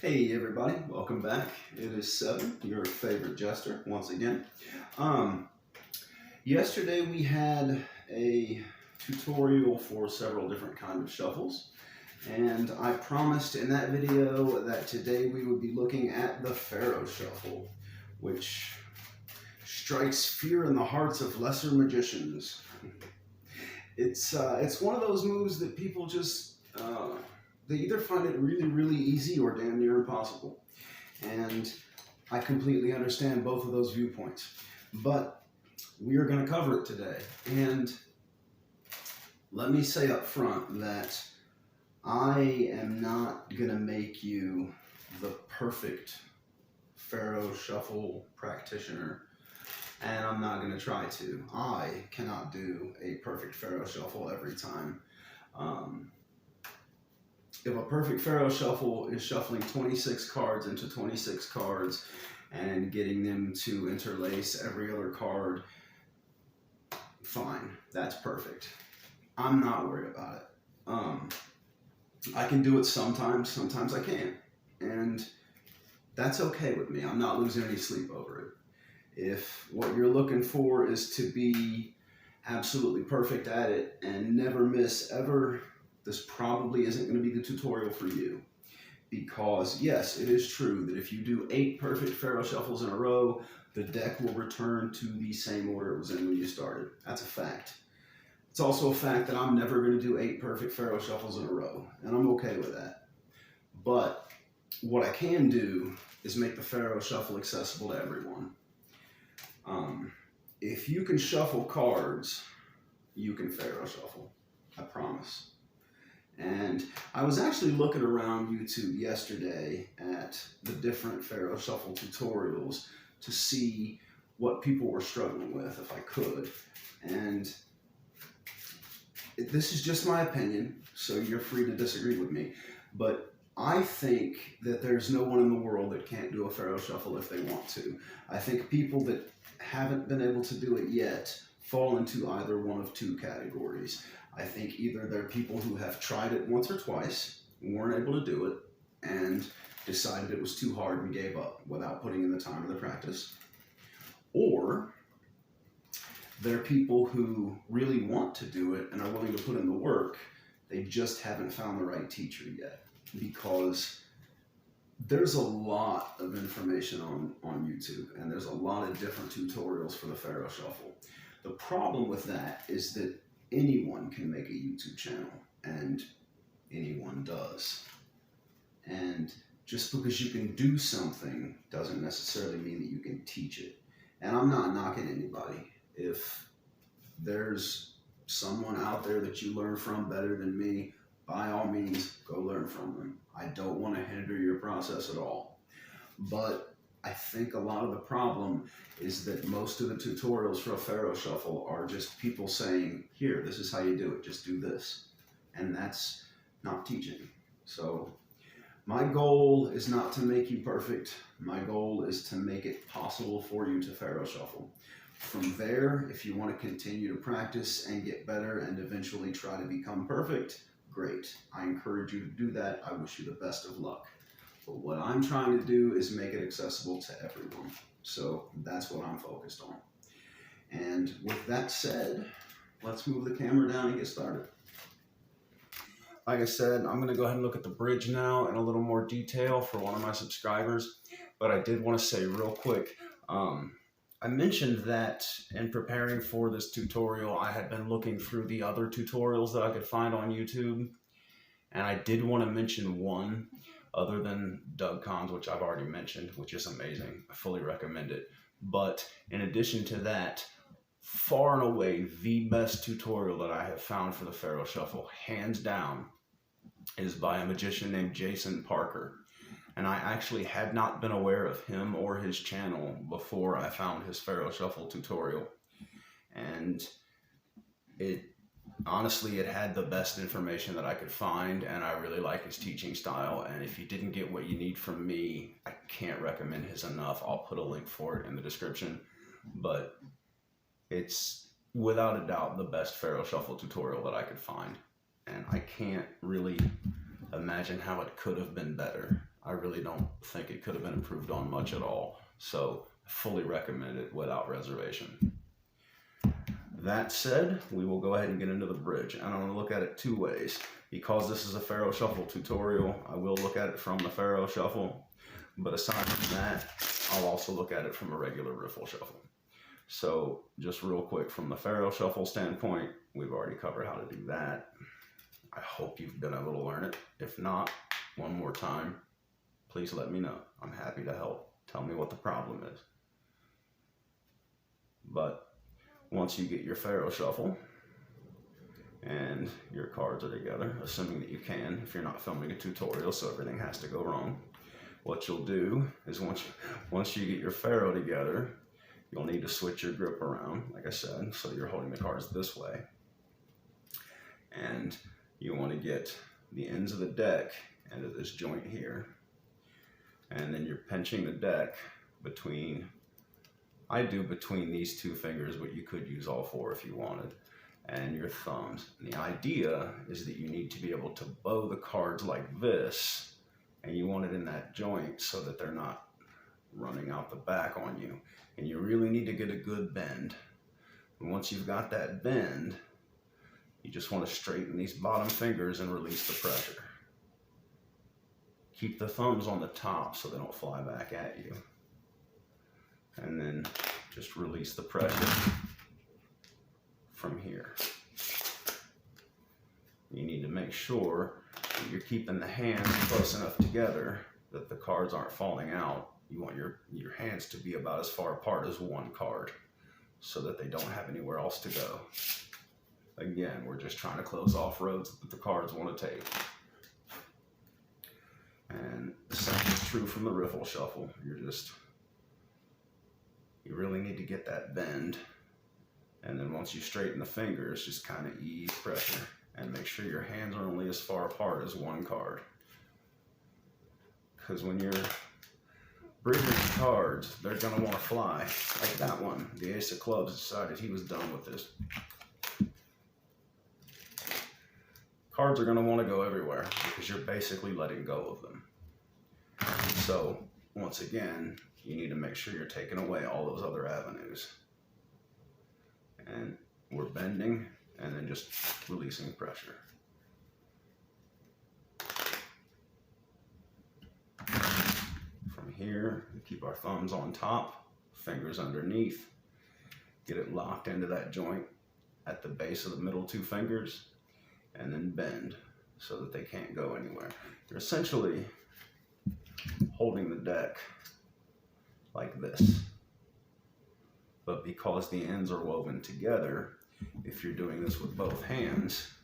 Hey everybody, welcome back. It is Seven, your favorite jester, once again. Um, Yesterday we had a tutorial for several different kind of shuffles, and I promised in that video that today we would be looking at the Faro shuffle, which strikes fear in the hearts of lesser magicians. It's one of those moves that people just they either find it really easy or damn near impossible. And I completely understand both of those viewpoints. But we are going to cover it today. And let me say up front that I am not going to make you the perfect Faro shuffle practitioner. And I'm not going to try to. I cannot do a perfect Faro shuffle every time. If a perfect Faro shuffle is shuffling 26 cards into 26 cards and getting them to interlace every other card, fine, that's perfect. I'm not worried about it. I can do it sometimes I can't. And that's okay with me. I'm not losing any sleep over it. If what you're looking for is to be absolutely perfect at it and never miss ever, this probably isn't going to be the tutorial for you. Because yes, it is true that if you do 8 perfect Faro shuffles in a row, the deck will return to the same order it was in when you started. That's a fact. It's also a fact that I'm never going to do 8 perfect Faro shuffles in a row, and I'm okay with that. But what I can do is make the Faro shuffle accessible to everyone. If you can shuffle cards, you can Faro shuffle. I promise. And I was actually looking around YouTube yesterday at the different Faro shuffle tutorials to see what people were struggling with, if I could. And this is just my opinion, so you're free to disagree with me. But I think that there's no one in the world that can't do a Faro shuffle if they want to. I think people that haven't been able to do it yet fall into either one of 2 categories. I think either they're people who have tried it once or twice, weren't able to do it, and decided it was too hard and gave up without putting in the time or the practice. Or they're people who really want to do it and are willing to put in the work, they just haven't found the right teacher yet. Because there's a lot of information on YouTube, and there's a lot of different tutorials for the Faro shuffle. The problem with that is that anyone can make a YouTube channel, and anyone does. And just because you can do something doesn't necessarily mean that you can teach it. And I'm not knocking anybody. If there's someone out there that you learn from better than me, by all means, go learn from them. I don't want to hinder your process at all. But I think a lot of the problem is that most of the tutorials for a Faro shuffle are just people saying, here, this is how you do it, just do this. And that's not teaching. So my goal is not to make you perfect. My goal is to make it possible for you to Faro shuffle. From there, if you want to continue to practice and get better and eventually try to become perfect, great. I encourage you to do that. I wish you the best of luck. But what I'm trying to do is make it accessible to everyone. So that's what I'm focused on. And with that said, let's move the camera down and get started. Like I said, I'm going to go ahead and look at the bridge now in a little more detail for one of my subscribers. But I did want to say real quick, I mentioned that in preparing for this tutorial, I had been looking through the other tutorials that I could find on YouTube. And I did want to mention one other than Doug Kahn's, which I've already mentioned, which is amazing. I fully recommend it. But in addition to that, far and away, the best tutorial that I have found for the Faro shuffle, hands down, is by a magician named Jason Parker. And I actually had not been aware of him or his channel before I found his Faro shuffle tutorial. And honestly, it had the best information that I could find, and I really like his teaching style. And if you didn't get what you need from me, I can't recommend his enough. I'll put a link for it in the description. But it's without a doubt the best Faro shuffle tutorial that I could find. And I can't really imagine how it could have been better. I really don't think it could have been improved on much at all. So I fully recommend it without reservation. That said, we will go ahead and get into the bridge. And I'm going to look at it two ways. Because this is a Faro Shuffle tutorial, I will look at it from the Faro Shuffle. But aside from that, I'll also look at it from a regular riffle shuffle. So just real quick, from the Faro Shuffle standpoint, we've already covered how to do that. I hope you've been able to learn it. If not, one more time, please let me know. I'm happy to help. Tell me what the problem is. But once you get your Faro Shuffle and your cards are together, assuming that you can, if you're not filming a tutorial, so everything has to go wrong, what you'll do is once you get your Faro together, you'll need to switch your grip around, like I said, so you're holding the cards this way. And you want to get the ends of the deck into this joint here. And then you're pinching the deck between, I do between these two fingers, but you could use all four if you wanted, and your thumbs. And the idea is that you need to be able to bow the cards like this, and you want it in that joint so that they're not running out the back on you. And you really need to get a good bend. And once you've got that bend, you just want to straighten these bottom fingers and release the pressure. Keep the thumbs on the top so they don't fly back at you. And then just release the pressure from here. You need to make sure that you're keeping the hands close enough together that the cards aren't falling out. You want your hands to be about as far apart as one card so that they don't have anywhere else to go. Again, we're just trying to close off roads that the cards want to take. And the same is true from the riffle shuffle. You really need to get that bend. And then once you straighten the fingers, just kind of ease pressure and make sure your hands are only as far apart as one card. Because when you're bridging cards, they're going to want to fly. Like that one, the Ace of Clubs decided he was done with this. Cards are going to want to go everywhere because you're basically letting go of them. So, once again, you need to make sure you're taking away all those other avenues. And we're bending and then just releasing pressure. From here, we keep our thumbs on top, fingers underneath. Get it locked into that joint at the base of the middle two fingers. And then bend so that they can't go anywhere. You're essentially holding the deck like this. But because the ends are woven together, if you're doing this with both hands,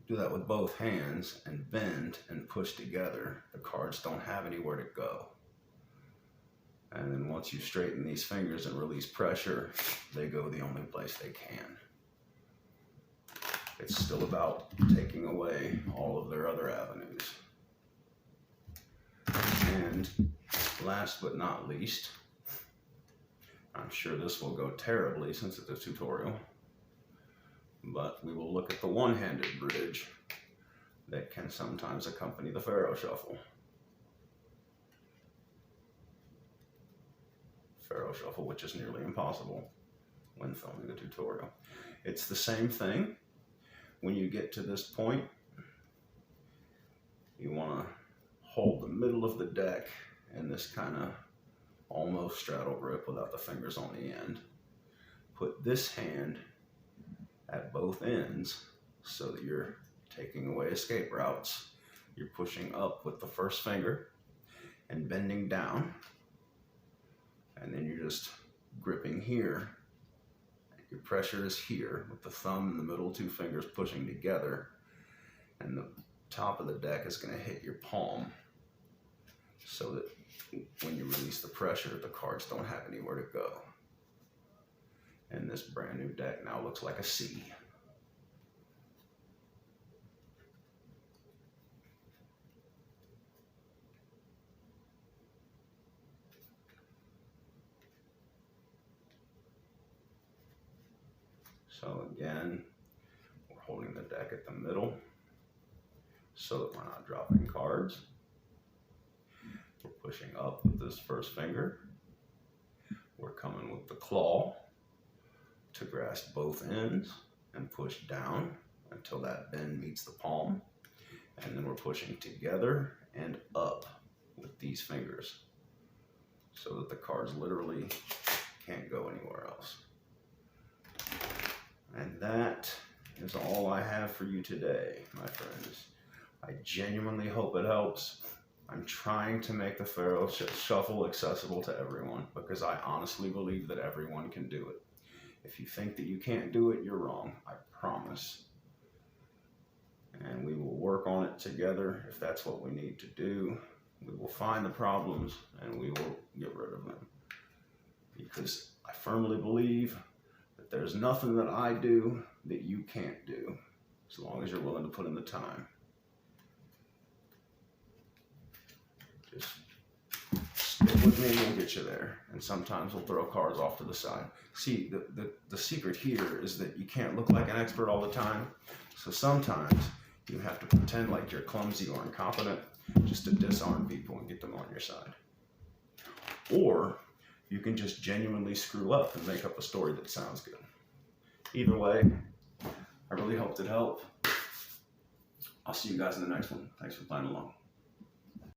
do that with both hands and bend and push together, the cards don't have anywhere to go. And then once you straighten these fingers and release pressure, they go the only place they can. It's still about taking away all of their other avenues. And last but not least, I'm sure this will go terribly since it's a tutorial, but we will look at the one-handed bridge that can sometimes accompany the Faro Shuffle. Faro Shuffle, which is nearly impossible when filming the tutorial. It's the same thing. When you get to this point, you want to hold the middle of the deck in this kind of almost straddle grip without the fingers on the end. Put this hand at both ends so that you're taking away escape routes. You're pushing up with the first finger and bending down. And then you're just gripping here. Your pressure is here with the thumb and the middle two fingers pushing together. And the top of the deck is going to hit your palm so that when you release the pressure, the cards don't have anywhere to go. And this brand new deck now looks like a C. So again, we're We're holding the deck at the middle so that we're not dropping cards. We're pushing up with this first finger. We're coming with the claw to grasp both ends and push down until that bend meets the palm. And then we're pushing together and up with these fingers so that the cards literally can't go anywhere else. And that is all I have for you today, my friends. I genuinely hope it helps. I'm trying to make the Faro Shuffle accessible to everyone because I honestly believe that everyone can do it. If you think that you can't do it, you're wrong, I promise. And we will work on it together if that's what we need to do. We will find the problems and we will get rid of them. Because I firmly believe that there's nothing that I do that you can't do, as long as you're willing to put in the time. Just stick with me and we'll get you there. And sometimes we'll throw cards off to the side. See, the secret here is that you can't look like an expert all the time. So sometimes you have to pretend like you're clumsy or incompetent just to disarm people and get them on your side. Or you can just genuinely screw up and make up a story that sounds good. Either way, I really hope it helped. I'll see you guys in the next one. Thanks for playing along.